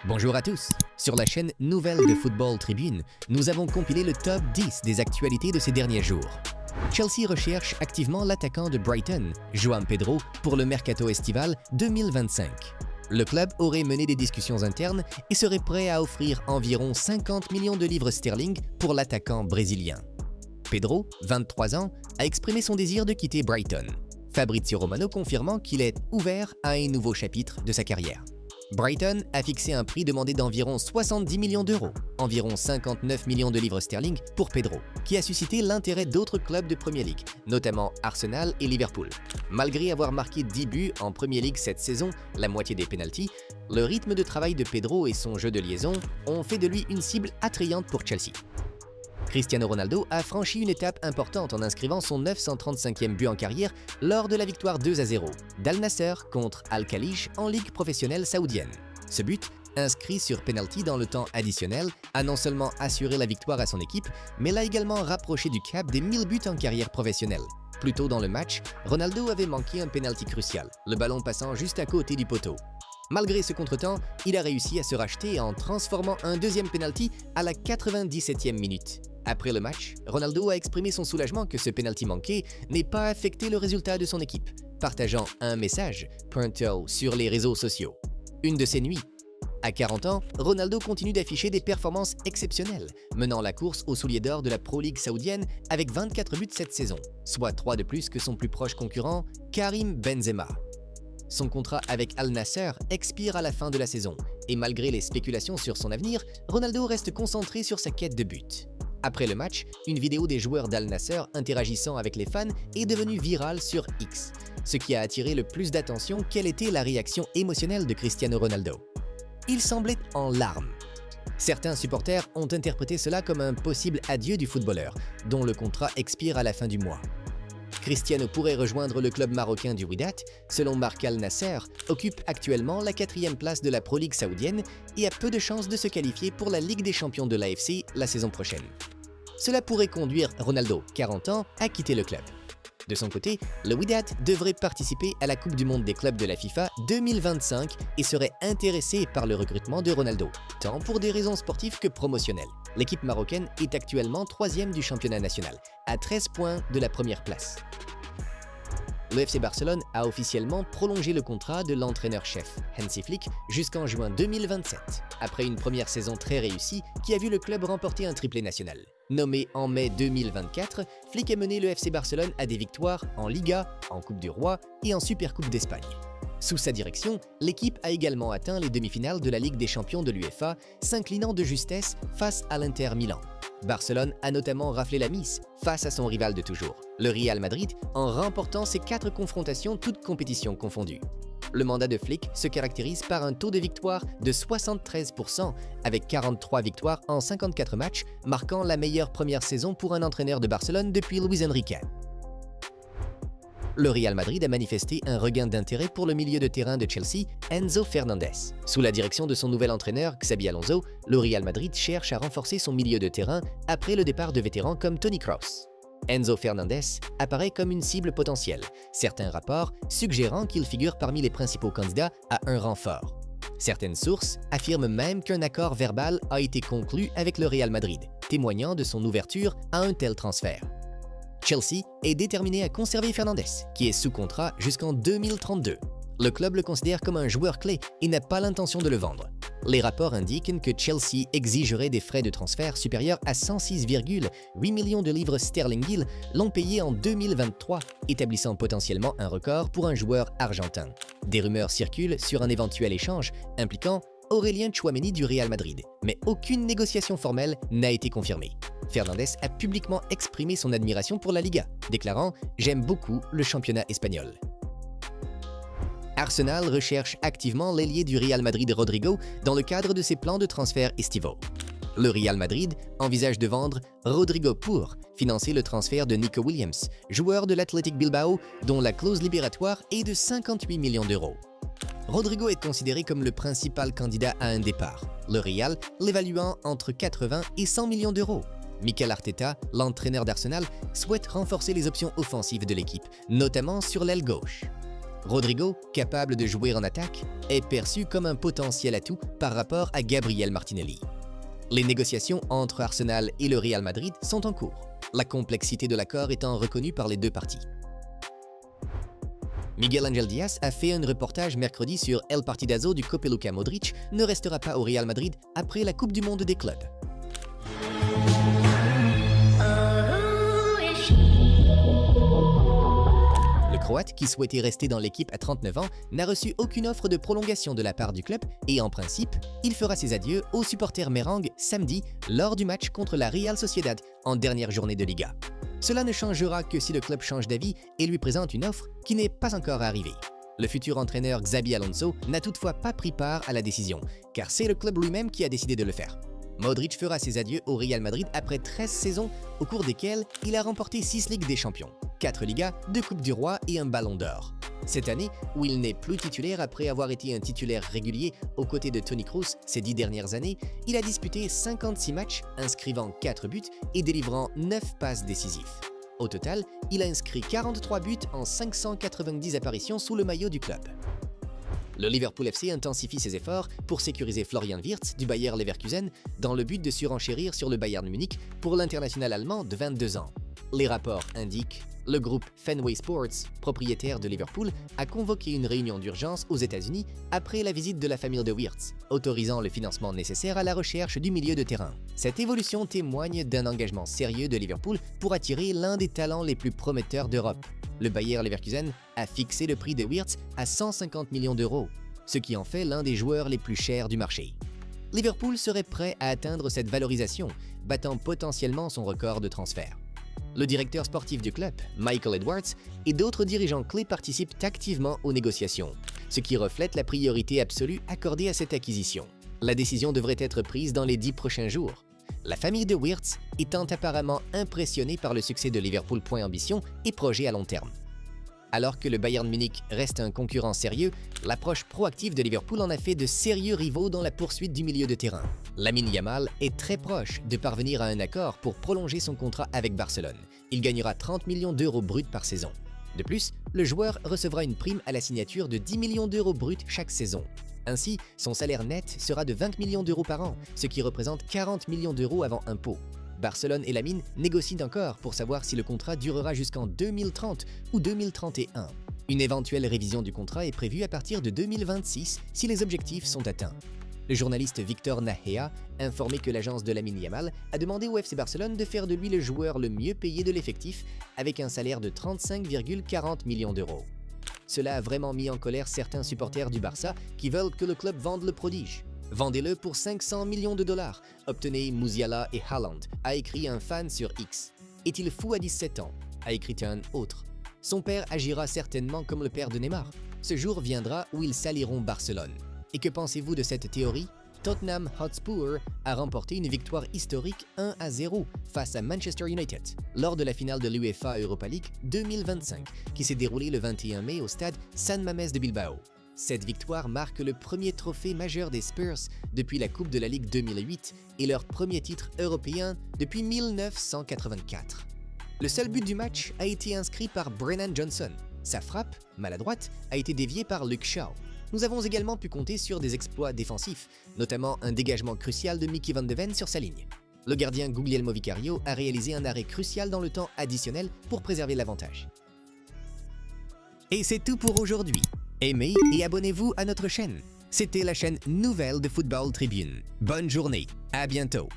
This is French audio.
Bonjour à tous! Sur la chaîne Nouvelles de Football Tribune, nous avons compilé le top 10 des actualités de ces derniers jours. Chelsea recherche activement l'attaquant de Brighton, João Pedro, pour le mercato estival 2025. Le club aurait mené des discussions internes et serait prêt à offrir environ 50 millions de livres sterling pour l'attaquant brésilien. Pedro, 23 ans, a exprimé son désir de quitter Brighton. Fabrizio Romano confirmant qu'il est ouvert à un nouveau chapitre de sa carrière. Brighton a fixé un prix demandé d'environ 70 millions d'euros, environ 59 millions de livres sterling pour Pedro, qui a suscité l'intérêt d'autres clubs de Premier League, notamment Arsenal et Liverpool. Malgré avoir marqué 10 buts en Premier League cette saison, la moitié des pénaltys, le rythme de travail de Pedro et son jeu de liaison ont fait de lui une cible attrayante pour Chelsea. Cristiano Ronaldo a franchi une étape importante en inscrivant son 935e but en carrière lors de la victoire 2-0 d'Al Nassr contre Al Khalij en Ligue professionnelle saoudienne. Ce but, inscrit sur penalty dans le temps additionnel, a non seulement assuré la victoire à son équipe, mais l'a également rapproché du cap des 1000 buts en carrière professionnelle. Plus tôt dans le match, Ronaldo avait manqué un penalty crucial, le ballon passant juste à côté du poteau. Malgré ce contretemps, il a réussi à se racheter en transformant un deuxième penalty à la 97e minute. Après le match, Ronaldo a exprimé son soulagement que ce penalty manqué n'ait pas affecté le résultat de son équipe, partageant un message pronto sur les réseaux sociaux. Une de ses nuits. À 40 ans, Ronaldo continue d'afficher des performances exceptionnelles, menant la course au soulier d'or de la Pro League saoudienne avec 24 buts cette saison, soit 3 de plus que son plus proche concurrent, Karim Benzema. Son contrat avec Al Nassr expire à la fin de la saison, et malgré les spéculations sur son avenir, Ronaldo reste concentré sur sa quête de but. Après le match, une vidéo des joueurs d'Al Nassr interagissant avec les fans est devenue virale sur X, ce qui a attiré le plus d'attention. Quelle était la réaction émotionnelle de Cristiano Ronaldo? Il semblait en larmes. Certains supporters ont interprété cela comme un possible adieu du footballeur, dont le contrat expire à la fin du mois. Cristiano pourrait rejoindre le club marocain du Wydad, selon Marc Al Nassr, occupe actuellement la 4e place de la Pro League saoudienne et a peu de chances de se qualifier pour la Ligue des champions de l'AFC la saison prochaine. Cela pourrait conduire Ronaldo, 40 ans, à quitter le club. De son côté, le Wydad devrait participer à la Coupe du monde des clubs de la FIFA 2025 et serait intéressé par le recrutement de Ronaldo, tant pour des raisons sportives que promotionnelles. L'équipe marocaine est actuellement 3e du championnat national, à 13 points de la première place. Le FC Barcelone a officiellement prolongé le contrat de l'entraîneur-chef Hansi Flick jusqu'en juin 2027, après une première saison très réussie qui a vu le club remporter un triplé national. Nommé en mai 2024, Flick a mené le FC Barcelone à des victoires en Liga, en Coupe du Roi et en Supercoupe d'Espagne. Sous sa direction, l'équipe a également atteint les demi-finales de la Ligue des champions de l'UEFA, s'inclinant de justesse face à l'Inter Milan. Barcelone a notamment raflé la mise face à son rival de toujours, le Real Madrid, en remportant ses 4 confrontations toutes compétitions confondues. Le mandat de Flick se caractérise par un taux de victoire de 73%, avec 43 victoires en 54 matchs, marquant la meilleure première saison pour un entraîneur de Barcelone depuis Luis Enrique. Le Real Madrid a manifesté un regain d'intérêt pour le milieu de terrain de Chelsea, Enzo Fernandez. Sous la direction de son nouvel entraîneur, Xabi Alonso, le Real Madrid cherche à renforcer son milieu de terrain après le départ de vétérans comme Toni Kroos. Enzo Fernandez apparaît comme une cible potentielle, certains rapports suggérant qu'il figure parmi les principaux candidats à un renfort. Certaines sources affirment même qu'un accord verbal a été conclu avec le Real Madrid, témoignant de son ouverture à un tel transfert. Chelsea est déterminé à conserver Fernandez, qui est sous contrat jusqu'en 2032. Le club le considère comme un joueur clé et n'a pas l'intention de le vendre. Les rapports indiquent que Chelsea exigerait des frais de transfert supérieurs à 106,8 millions de livres sterling l'ont payé en 2023, établissant potentiellement un record pour un joueur argentin. Des rumeurs circulent sur un éventuel échange impliquant Aurélien Tchouaméni du Real Madrid, mais aucune négociation formelle n'a été confirmée. Fernandez a publiquement exprimé son admiration pour la Liga, déclarant « J'aime beaucoup le championnat espagnol ». Arsenal recherche activement l'ailier du Real Madrid Rodrigo dans le cadre de ses plans de transfert estivaux. Le Real Madrid envisage de vendre Rodrigo pour financer le transfert de Nico Williams, joueur de l'Athletic Bilbao dont la clause libératoire est de 58 millions d'euros. Rodrigo est considéré comme le principal candidat à un départ, le Real l'évaluant entre 80 et 100 millions d'euros. Mikel Arteta, l'entraîneur d'Arsenal, souhaite renforcer les options offensives de l'équipe, notamment sur l'aile gauche. Rodrigo, capable de jouer en attaque, est perçu comme un potentiel atout par rapport à Gabriel Martinelli. Les négociations entre Arsenal et le Real Madrid sont en cours, la complexité de l'accord étant reconnue par les deux parties. Miguel Ángel Díaz a fait un reportage mercredi sur El Partidazo du que Luka Modric ne restera pas au Real Madrid après la Coupe du Monde des clubs. Le Croate, qui souhaitait rester dans l'équipe à 39 ans, n'a reçu aucune offre de prolongation de la part du club et en principe, il fera ses adieux aux supporters merengues samedi lors du match contre la Real Sociedad en dernière journée de Liga. Cela ne changera que si le club change d'avis et lui présente une offre qui n'est pas encore arrivée. Le futur entraîneur Xabi Alonso n'a toutefois pas pris part à la décision, car c'est le club lui-même qui a décidé de le faire. Modric fera ses adieux au Real Madrid après 13 saisons, au cours desquelles il a remporté 6 Ligues des Champions, 4 Ligas, 2 Coupes du Roi et un Ballon d'Or. Cette année, où il n'est plus titulaire après avoir été un titulaire régulier aux côtés de Toni Kroos ces 10 dernières années, il a disputé 56 matchs, inscrivant 4 buts et délivrant 9 passes décisives. Au total, il a inscrit 43 buts en 590 apparitions sous le maillot du club. Le Liverpool FC intensifie ses efforts pour sécuriser Florian Wirtz du Bayer Leverkusen dans le but de surenchérir sur le Bayern Munich pour l'international allemand de 22 ans. Les rapports indiquent le groupe Fenway Sports, propriétaire de Liverpool, a convoqué une réunion d'urgence aux États-Unis après la visite de la famille de Wirtz, autorisant le financement nécessaire à la recherche du milieu de terrain. Cette évolution témoigne d'un engagement sérieux de Liverpool pour attirer l'un des talents les plus prometteurs d'Europe. Le Bayer Leverkusen a fixé le prix de Wirtz à 150 millions d'euros, ce qui en fait l'un des joueurs les plus chers du marché. Liverpool serait prêt à atteindre cette valorisation, battant potentiellement son record de transfert. Le directeur sportif du club, Michael Edwards, et d'autres dirigeants clés participent activement aux négociations, ce qui reflète la priorité absolue accordée à cette acquisition. La décision devrait être prise dans les 10 prochains jours. La famille de Wirtz étant apparemment impressionnée par le succès de Liverpool. Ambition et projet à long terme. Alors que le Bayern Munich reste un concurrent sérieux, l'approche proactive de Liverpool en a fait de sérieux rivaux dans la poursuite du milieu de terrain. Lamine Yamal est très proche de parvenir à un accord pour prolonger son contrat avec Barcelone. Il gagnera 30 millions d'euros bruts par saison. De plus, le joueur recevra une prime à la signature de 10 millions d'euros bruts chaque saison. Ainsi, son salaire net sera de 20 millions d'euros par an, ce qui représente 40 millions d'euros avant impôt. Barcelone et Lamine négocient encore pour savoir si le contrat durera jusqu'en 2030 ou 2031. Une éventuelle révision du contrat est prévue à partir de 2026 si les objectifs sont atteints. Le journaliste Victor Nahea a informé que l'agence de Lamine Yamal a demandé au FC Barcelone de faire de lui le joueur le mieux payé de l'effectif avec un salaire de 35,40 millions d'euros. Cela a vraiment mis en colère certains supporters du Barça qui veulent que le club vende le prodige. Vendez-le pour 500 millions de dollars, obtenez Musiala et Haaland, a écrit un fan sur X. Est-il fou à 17 ans, a écrit un autre. Son père agira certainement comme le père de Neymar. Ce jour viendra où ils saliront Barcelone. Et que pensez-vous de cette théorie? Tottenham Hotspur a remporté une victoire historique 1-0 face à Manchester United lors de la finale de l'UEFA Europa League 2025 qui s'est déroulée le 21 mai au stade San Mamés de Bilbao. Cette victoire marque le premier trophée majeur des Spurs depuis la Coupe de la Ligue 2008 et leur premier titre européen depuis 1984. Le seul but du match a été inscrit par Brennan Johnson. Sa frappe, maladroite, a été déviée par Luke Shaw. Nous avons également pu compter sur des exploits défensifs, notamment un dégagement crucial de Mickey Van de Ven sur sa ligne. Le gardien Guglielmo Vicario a réalisé un arrêt crucial dans le temps additionnel pour préserver l'avantage. Et c'est tout pour aujourd'hui. Aimez et abonnez-vous à notre chaîne. C'était la chaîne nouvelle de Football Tribune. Bonne journée, à bientôt.